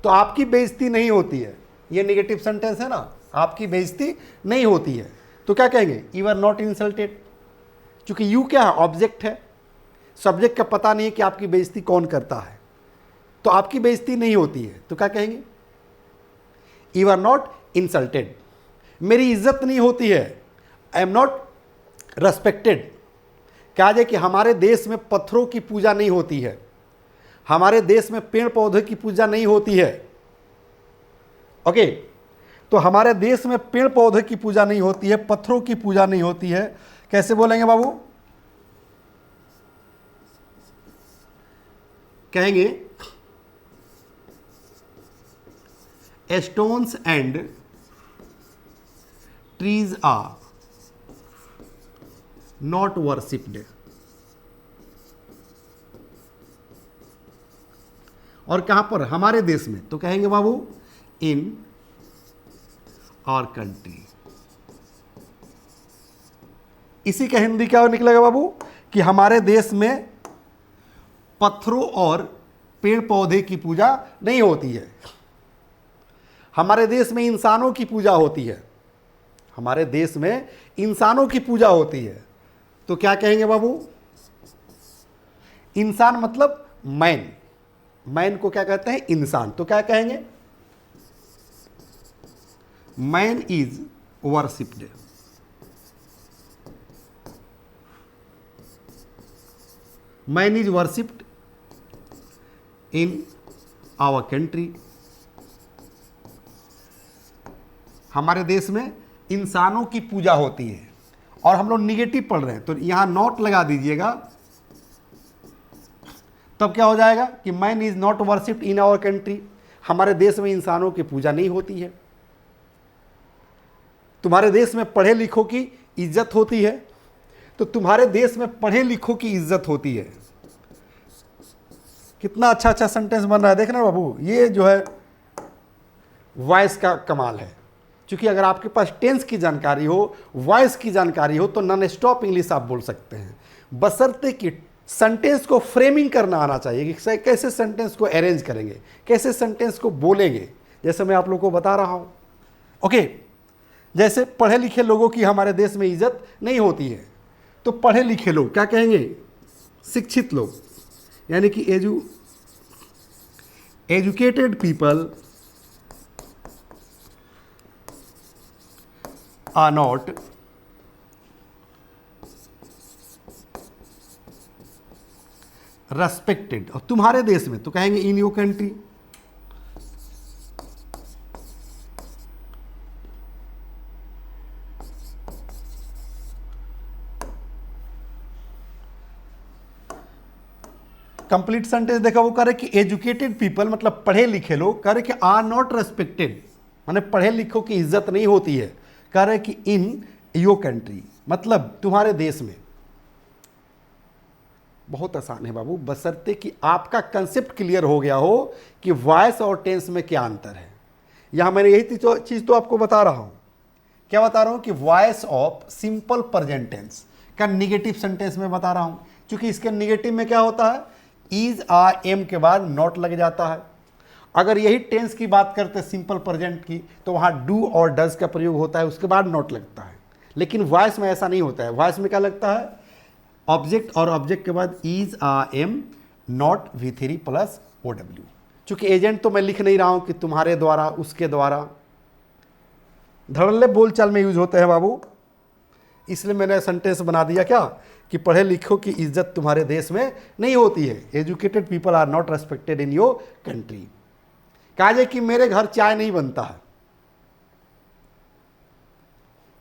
तो आपकी बेइज्जती नहीं होती है, ये नेगेटिव सेंटेंस है ना, आपकी बेइज्जती नहीं होती है, तो क्या कहेंगे, यू आर नॉट इंसल्टेड। क्योंकि यू क्या है, ऑब्जेक्ट है, सब्जेक्ट का पता नहीं है कि आपकी बेइज्जती कौन करता है, तो आपकी बेइज्जती नहीं होती है, तो क्या कहेंगे, यू आर नॉट इंसल्टेड। मेरी इज्जत नहीं होती है, आई एम नॉट रेस्पेक्टेड। क्या है कि हमारे देश में पत्थरों की पूजा नहीं होती है, हमारे देश में पेड़ पौधे की पूजा नहीं होती है। ओके, तो हमारे देश में पेड़ पौधे की पूजा नहीं होती है, पत्थरों की पूजा नहीं होती है। कैसे बोलेंगे बाबू, कहेंगे stones and trees are not worshipped. और कहां पर, हमारे देश में, तो कहेंगे बाबू इन आवर कंट्री। इसी का हिंदी क्या निकलेगा बाबू, कि हमारे देश में पत्थरों और पेड़ पौधे की पूजा नहीं होती है, हमारे देश में इंसानों की पूजा होती है, हमारे देश में इंसानों की पूजा होती है। तो क्या कहेंगे बाबू, इंसान मतलब मैन, मैन को क्या कहते हैं, इंसान, तो क्या कहेंगे, man is worshipped. Man is worshipped in our country. हमारे देश में इंसानों की पूजा होती है, और हम लोग निगेटिव पढ़ रहे हैं, तो यहां नॉट लगा दीजिएगा, तब क्या हो जाएगा कि man is not worshipped in our country. हमारे देश में इंसानों की पूजा नहीं होती है। तुम्हारे देश में पढ़े लिखों की इज्जत होती है, तो तुम्हारे देश में पढ़े लिखों की इज्जत होती है। कितना अच्छा अच्छा सेंटेंस बन रहा है, देखना बाबू, ये जो है वॉइस का कमाल है। क्योंकि अगर आपके पास टेंस की जानकारी हो, वॉइस की जानकारी हो, तो नॉन स्टॉप इंग्लिश आप बोल सकते हैं, बशर्ते कि सेंटेंस को फ्रेमिंग करना आना चाहिए कि कैसे सेंटेंस को अरेंज करेंगे, कैसे सेंटेंस को बोलेंगे, जैसे मैं आप लोगों को बता रहा हूं। ओके, जैसे पढ़े लिखे लोगों की हमारे देश में इज्जत नहीं होती है, तो पढ़े लिखे लोग क्या कहेंगे, शिक्षित लोग, यानी कि educated people are not respected. और तुम्हारे देश में तो कहेंगे in your country. Complete sentence देखा, वो कह रहे कि एजुकेटेड पीपल मतलब पढ़े लिखे लोग, कह रहे कि आर नॉट रेस्पेक्टेड, माने पढ़े लिखों की इज्जत नहीं होती है, कह रहे कि इन योर कंट्री मतलब तुम्हारे देश में। बहुत आसान है बाबू, बशर्ते कि आपका कंसेप्ट क्लियर हो गया हो कि वॉइस और टेंस में क्या अंतर है। यहां मैंने यही चीज तो आपको बता रहा हूं। क्या बता रहा हूं कि voice of simple present tense का निगेटिव सेंटेंस में बता रहा हूं, क्योंकि इसके निगेटिव में क्या होता है, इज आ एम के बाद नॉट लग जाता है। अगर यही टेंस की बात करते सिंपल प्रेजेंट की, तो वहां डू और डज का प्रयोग होता है, उसके बाद नॉट लगता है। लेकिन वॉइस में ऐसा नहीं होता है, वॉइस में क्या लगता है, ऑब्जेक्ट और ऑब्जेक्ट के बाद is are am not V3 plus OW। चूंकि एजेंट तो मैं लिख नहीं रहा हूं कि तुम्हारे द्वारा, उसके द्वारा, धड़ल्ले बोलचाल में यूज होते हैं बाबू, इसलिए मैंने सेंटेंस बना दिया क्या, कि पढ़े लिखों की इज्जत तुम्हारे देश में नहीं होती है, educated people are not respected in your country. कहा जाए कि मेरे घर चाय नहीं बनता है,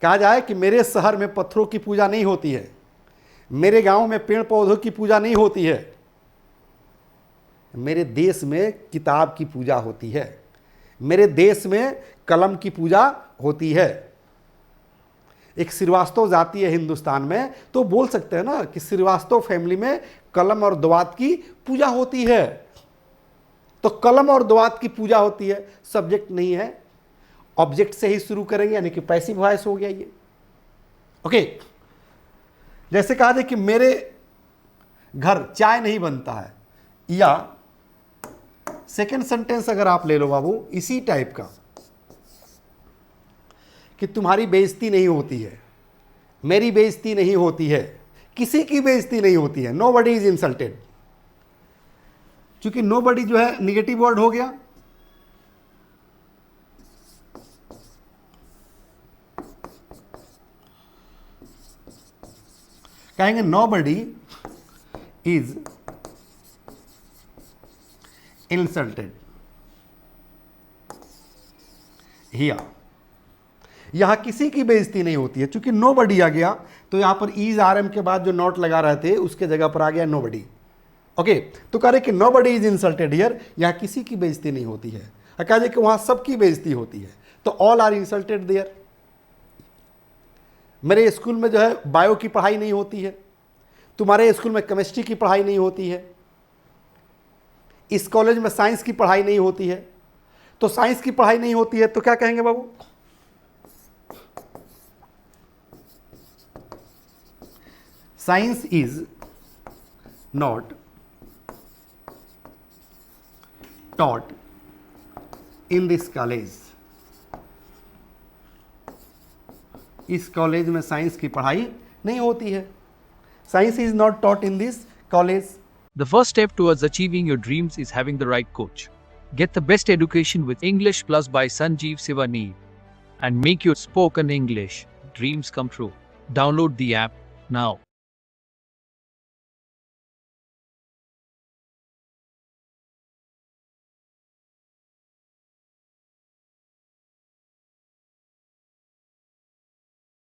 कहा जाए कि मेरे शहर में पत्थरों की पूजा नहीं होती है, मेरे गांव में पेड़ पौधों की पूजा नहीं होती है, मेरे देश में किताब की पूजा होती है, मेरे देश में कलम की पूजा होती है। एक श्रीवास्तव जाति है हिंदुस्तान में, तो बोल सकते हैं ना कि श्रीवास्तव फैमिली में कलम और दवात की पूजा होती है। तो कलम और दवात की पूजा होती है, सब्जेक्ट नहीं है, ऑब्जेक्ट से ही शुरू करेंगे, यानी कि पैसिव वॉइस हो गया ये। ओके, जैसे कहा जाए कि मेरे घर चाय नहीं बनता है, या सेकेंड सेंटेंस अगर आप ले लो बाबू इसी टाइप का कि तुम्हारी बेइज्जती नहीं होती है, मेरी बेइज्जती नहीं होती है, किसी की बेइज्जती नहीं होती है, नोबडी इज इंसल्टेड। चूंकि नोबडी जो है निगेटिव वर्ड हो गया, कहेंगे नोबडी इज इंसल्टेड हियर। यहां किसी की बेइज्जती नहीं होती है, चूंकि नोबडी आ गया तो यहां पर इज आर एम के बाद जो नॉट लगा रहे थे उसके जगह पर आ गया नोबडी। ओके, तो कह रहे कि नोबडी इज इंसल्टेड हियर, यहां किसी की बेइज्जती नहीं होती है। कह रहे कि वहां सबकी बेइज्जती होती है, तो ऑल आर इंसल्टेड देयर। मेरे स्कूल में जो है बायो की पढ़ाई नहीं होती है, तुम्हारे स्कूल में केमिस्ट्री की पढ़ाई नहीं होती है, इस कॉलेज में साइंस की पढ़ाई नहीं होती है। तो साइंस की पढ़ाई नहीं होती है तो क्या कहेंगे बाबू? Science is not taught in this college. इस कॉलेज में साइंस की पढ़ाई नहीं होती है। Science is not taught in this college. The first step towards achieving your dreams is having the right coach. Get the best education with English Plus by Sanjeev Sivaneer and make your spoken English dreams come true. Download the app now.